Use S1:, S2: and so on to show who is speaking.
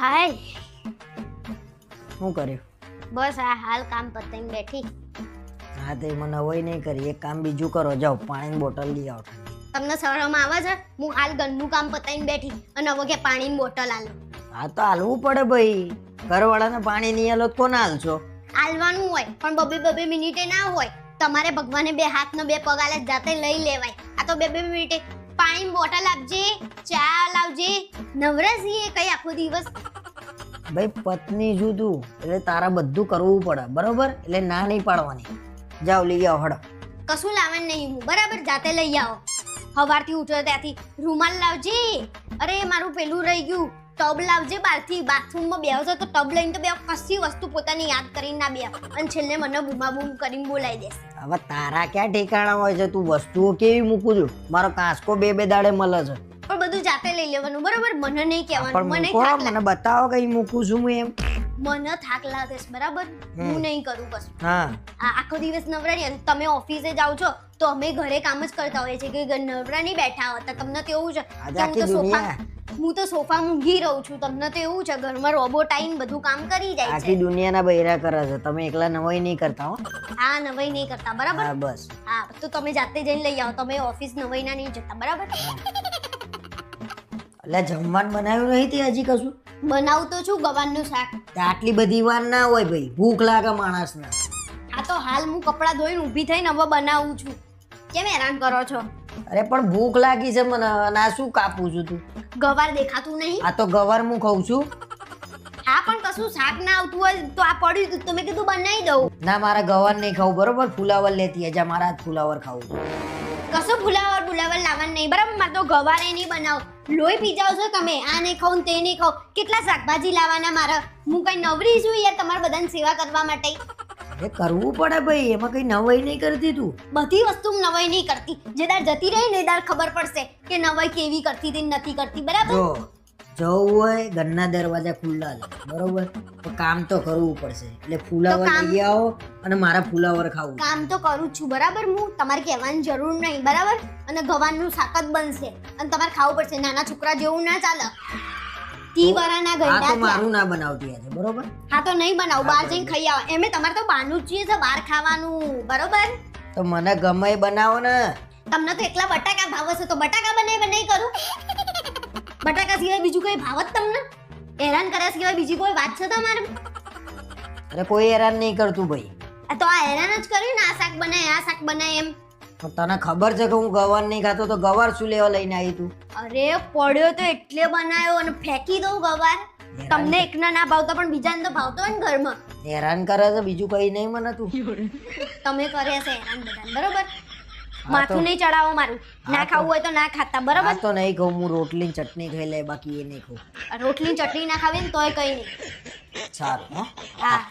S1: હાય
S2: શું કર્યું?
S1: બસ આ હાલ કામ પતાઈને બેઠી.
S2: હા તે મને હવે નહીં કરી, એક કામ બીજું કરો, જાઓ પાણીની બોટલ લઈ આવો.
S1: તમને શરમ આવે છે? હું હાલ ઘરનું કામ પતાઈને બેઠી અને હવે કે પાણીની બોટલ આલો.
S2: હા તો હાલવું પડે ભાઈ, ઘરવાળાને પાણી નહીં આલો તો કોને હાલશો?
S1: આલવાનું હોય પણ બબે મિનિટે ના હોય. તમારે ભગવાને બે હાથ ને બે પગ આલે જાતે લઈ લેવાય. આ તો બે મિનિટે પાણીની બોટલ આપજે, ચા લાવજે, નવરાશીએ કઈ આખો દિવસ.
S2: ભાઈ પત્ની છું તું, એટલે તારા બધું કરવું પડે, બરોબર? એટલે ના નહીં પાડવાની. જાઓ લઈ આવો હડો.
S1: કશું લાવવાનું નહીં, હું બરાબર જાતે લઈ આવો. સવારથી ઉઠ્યો ત્યાંથી રૂમાલ લાવજે, અરે મારું પેલું રહી ગયું, ટબ લાવજે. બહારથી બાથરૂમમાં બેહો છો તો ટબ લઈને તો બેહો, કશી વસ્તુ પોતાની યાદ કરીને ના બેહો અને છેલ્લે મને બૂમાબૂમ કરીને બોલાવી દેશે.
S2: હવે તારા ક્યાં ઠેકાણા હોય છે? તું વસ્તુઓ કેવી મૂકું છું? મારો કાંસકો બે દાડે મળે છે.
S1: પણ બધું જાતે લઈ લેવાનું, બરાબર? મને નહીં કહેવાનું.
S2: પણ
S1: મને
S2: મૂકો,
S1: થાક
S2: મને બતાવો કઈ મૂકું છું હું એમ.
S1: મને થાક લાગે છે, બરાબર? હું નહીં કરું કશું.
S2: હા
S1: આ આખો દિવસ નવરાની અને તમે ઓફિસે જાઓ છો તો અમે ઘરે કામ જ કરતા હોઈએ છીએ કે નવરાની બેઠા હોતા. તમને તો એવું છે કે હું તો સોફા મૂંઘી રહું છું. તમને તો એવું છે ઘરમાં રોબોટ આવીને બધું કામ કરી જાય
S2: આખી
S1: છે.
S2: દુનિયાના બૈરા કરે છે, તમે એકલા નવાઈ નહીં કરતા હો.
S1: હા, નવાઈ નહીં કરતા, બરાબર?
S2: હા બસ.
S1: હા તો તમે જાતે જઈને લઈ આવો. તમે ઓફિસ નવાઈના નહીં જતા, બરાબર?
S2: એટલે જમવાનું બનાવ્યું નહીં તે હજી કશું?
S1: બનાવું તો છું ગવારનું શાક.
S2: તે આટલી બધી વાર ના હોય ભાઈ, ભૂખ લાગે માણસને.
S1: આ તો હાલ હું કપડાં ધોઈને ઊભી થઈને હવે બનાવું છું. કેમ હેરાન કરો છો?
S2: અરે પણ ભૂખ લાગી છે મને, અને આ શું કાપું છું તું?
S1: ગવાર દેખાતું નહીં?
S2: આ તો ગવાર હું ખાઉં છું.
S1: હા પણ કશું શાક ના આવતું હોય તો આ પડ્યું હતું, તમે કીધું બનાવી દઉં.
S2: ના મારા ગવાર નહીં ખાવું, બરોબર? ફુલાવર લેતી હજા, મારા હાથ ફુલાવર ખાવું છું.
S1: કશું ફુલાવર લાવવાનું નહીં, બરાબર? મારે તો ગવારે નહીં બનાવ. લોહી પી જાવ છો તમે, આ નહીં ખાવ તે નહીં ખાવ. કેટલા શાકભાજી લાવવાના મારે? હું કઈ નવરી છું યાર તમારા બધાની સેવા કરવા માટે?
S2: એ કરવું પડે ભાઈ, એમાં કઈ નવાઈ નહીં કરતી તું.
S1: બધી વસ્તુ નવાઈ નહીં કરતી. જે દાર જતી રહી ને એ દાર ખબર પડશે કે નવાઈ કેવી કરતી હતી નથી કરતી, બરાબર?
S2: જો જવું હોય ઘરના દરવાજા ખુલ્લા છે, બરોબર? તો કામ તો કરવું પડશે. એટલે ફુલાવર લઈ આવો અને મારા ફુલાવર ખાવું.
S1: કામ તો કરું જ છું, બરાબર? હું તમારે કહેવાની જરૂર નહીં, બરાબર? અને ગવારનું શાક જ બનશે અને તમારે ખાવું પડશે. નાના છોકરા જેવું ના ચાલે. તી વરાના
S2: આ તો
S1: ગંડા
S2: મારું ના બનાવતી આજે, બરોબર?
S1: હા તો નહીં બનાવું, બહાર જઈને ખાઈ આવો. એમે તમારે તો બહારનું જ જોઈએ છે, બહાર ખાવાનું, બરોબર?
S2: તો મને ગમે એ બનાવો ને.
S1: તમને તો એકલા બટાકા ભાવે છે તો બટાકા બનાવી કરું. બટાકા સિવાય બીજું કોઈ ભાવ જ તમને? હેરાન કર્યા સિવાય બીજી કોઈ વાત છે તમારે?
S2: અરે કોઈ હેરાન નહીં કરતું ભાઈ.
S1: તો આ હેરાન જ કર્યું ને, આ શાક બનાય આ શાક બનાય એમ.
S2: તો તને ખબર છે કે હું ગવાર નહીં ખાતો, તો ગવાર શું લેવા લઈને આવી તું?
S1: અરે પડ્યો તો એટલે બનાવ્યો અને ફેંકી દઉં ગવાર. તમને એકના ના ભાવતા પણ બીજાને તો ભાવતો હોય ને ઘરમાં.
S2: હેરાન કરે છે બીજું કઈ નહીં મને તું.
S1: તમે કર્યા છે હેરાન બધાને, બરોબર? માથું નહીં ચડાવો મારું. ના ખાવું હોય તો ના ખાતા, બરોબર?
S2: આ તો નહીં ખાઉં, હું રોટલી ચટણી ખાઈ લે, બાકી એ નહીં ખાઉં.
S1: રોટલી ચટણી ના ખાવી ને તોય કઈ નહીં.
S2: સારું.
S1: હા